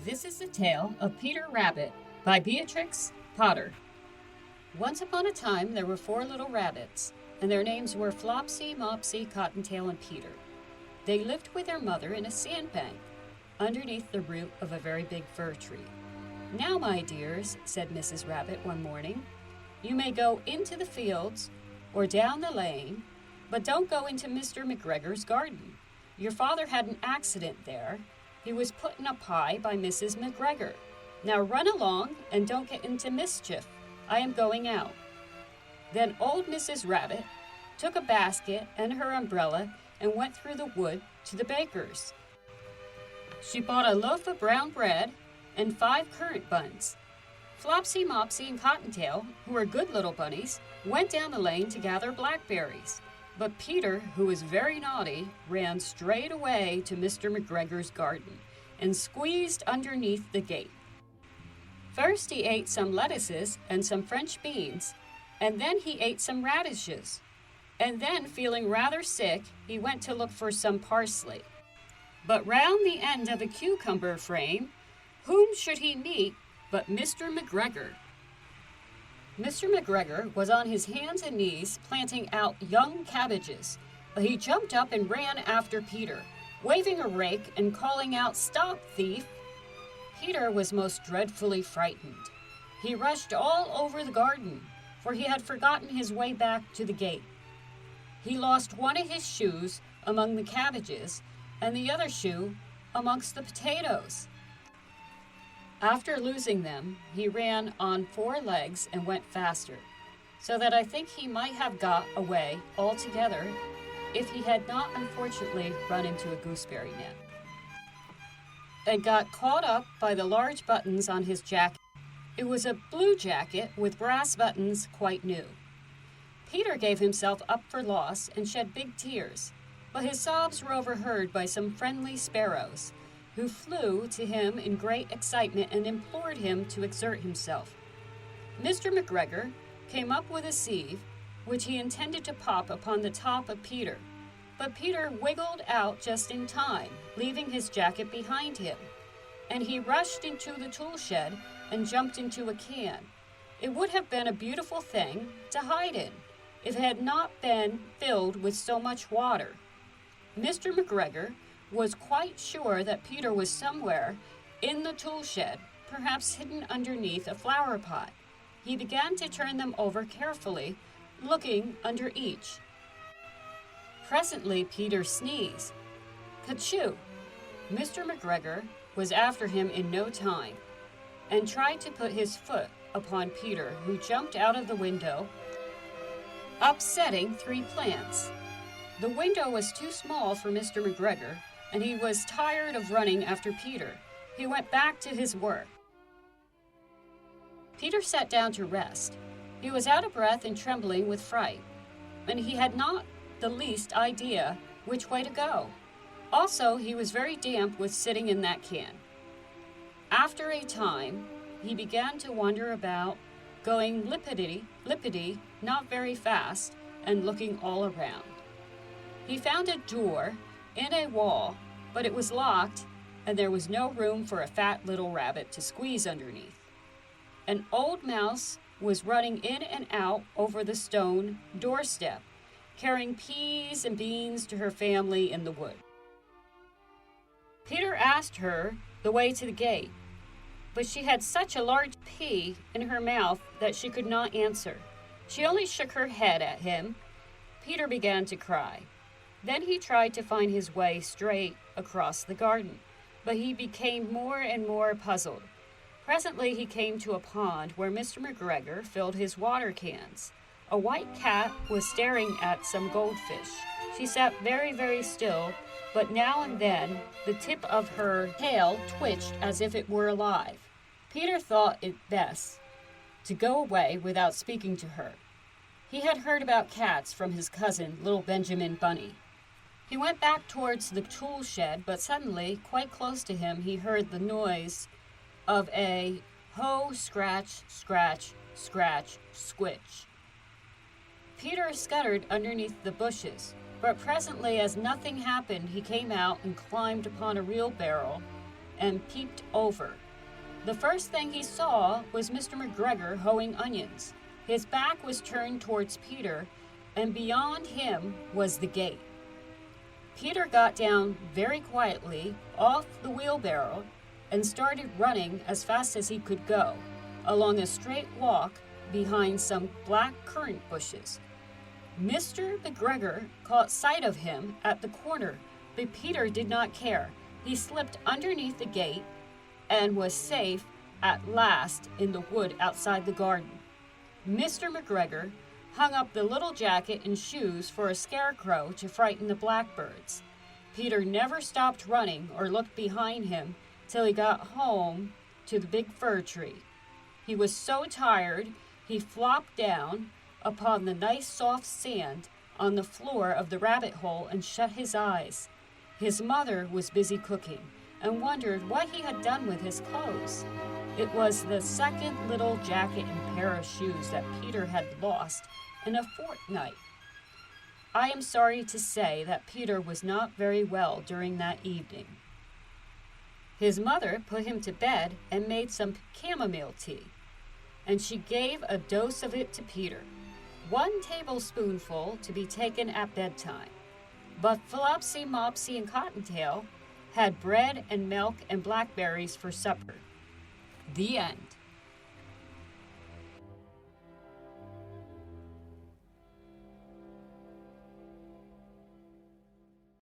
This is the tale of Peter Rabbit by Beatrix Potter. Once upon a time, there were 4 little rabbits, and their names were Flopsy, Mopsy, Cottontail, and Peter. They lived with their mother in a sandbank, underneath the root of a very big fir tree. "Now, my dears," said Mrs. Rabbit one morning, "you may go into the fields or down the lane, but don't go into Mr. McGregor's garden. Your father had an accident there. He was put in a pie by Mrs. McGregor. Now run along and don't get into mischief. I am going out." Then old Mrs. Rabbit took a basket and her umbrella and went through the wood to the baker's. She bought a loaf of brown bread and 5 currant buns. Flopsy, Mopsy, and Cottontail, who were good little bunnies, went down the lane to gather blackberries. But Peter, who was very naughty, ran straight away to Mr. McGregor's garden and squeezed underneath the gate. First he ate some lettuces and some French beans, and then he ate some radishes. And then, feeling rather sick, he went to look for some parsley. But round the end of the cucumber frame, whom should he meet but Mr. McGregor? Mr. McGregor was on his hands and knees planting out young cabbages, but he jumped up and ran after Peter, waving a rake and calling out, "Stop, thief!" Peter was most dreadfully frightened. He rushed all over the garden, for he had forgotten his way back to the gate. He lost one of his shoes among the cabbages and the other shoe amongst the potatoes. After losing them, he ran on 4 legs and went faster, so that I think he might have got away altogether if he had not unfortunately run into a gooseberry net and got caught up by the large buttons on his jacket. It was a blue jacket with brass buttons, quite new. Peter gave himself up for lost and shed big tears, but his sobs were overheard by some friendly sparrows, who flew to him in great excitement and implored him to exert himself. Mr. McGregor came up with a sieve, which he intended to pop upon the top of Peter, but Peter wiggled out just in time, leaving his jacket behind him, and he rushed into the tool shed and jumped into a can. It would have been a beautiful thing to hide in, if it had not been filled with so much water. Mr. McGregor was quite sure that Peter was somewhere in the tool shed, perhaps hidden underneath a flower pot. He began to turn them over carefully, looking under each. Presently Peter sneezed. Ka-choo! Mr. McGregor was after him in no time, and tried to put his foot upon Peter, who jumped out of the window, upsetting 3 plants. The window was too small for Mr. McGregor, and he was tired of running after Peter. He went back to his work. Peter sat down to rest. He was out of breath and trembling with fright, and he had not the least idea which way to go. Also, he was very damp with sitting in that can. After a time, he began to wander about, going lippity, not very fast, and looking all around. He found a door in a wall, but it was locked, and there was no room for a fat little rabbit to squeeze underneath. An old mouse was running in and out over the stone doorstep, carrying peas and beans to her family in the wood. Peter asked her the way to the gate, but she had such a large pea in her mouth that she could not answer. She only shook her head at him. Peter began to cry. Then he tried to find his way straight across the garden, but he became more and more puzzled. Presently he came to a pond where Mr. McGregor filled his water cans. A white cat was staring at some goldfish. She sat very, very still, but now and then the tip of her tail twitched as if it were alive. Peter thought it best to go away without speaking to her. He had heard about cats from his cousin, little Benjamin Bunny. He went back towards the tool shed, but suddenly, quite close to him, he heard the noise of a hoe, scratch, scratch, scratch, squitch. Peter scuttered underneath the bushes, but presently, as nothing happened, he came out and climbed upon a wheelbarrow and peeped over. The first thing he saw was Mr. McGregor hoeing onions. His back was turned towards Peter, and beyond him was the gate. Peter got down very quietly off the wheelbarrow and started running as fast as he could go, along a straight walk behind some black currant bushes. Mr. McGregor caught sight of him at the corner, but Peter did not care. He slipped underneath the gate and was safe at last in the wood outside the garden. Mr. McGregor hung up the little jacket and shoes for a scarecrow to frighten the blackbirds. Peter never stopped running or looked behind him till he got home to the big fir tree. He was so tired he flopped down upon the nice soft sand on the floor of the rabbit hole and shut his eyes. His mother was busy cooking and wondered what he had done with his clothes. It was the second little jacket and pair of shoes that Peter had lost in a fortnight. I am sorry to say that Peter was not very well during that evening. His mother put him to bed and made some chamomile tea, and she gave a dose of it to Peter, 1 tablespoonful to be taken at bedtime. But Flopsy, Mopsy, and Cottontail had bread and milk and blackberries for supper. The end.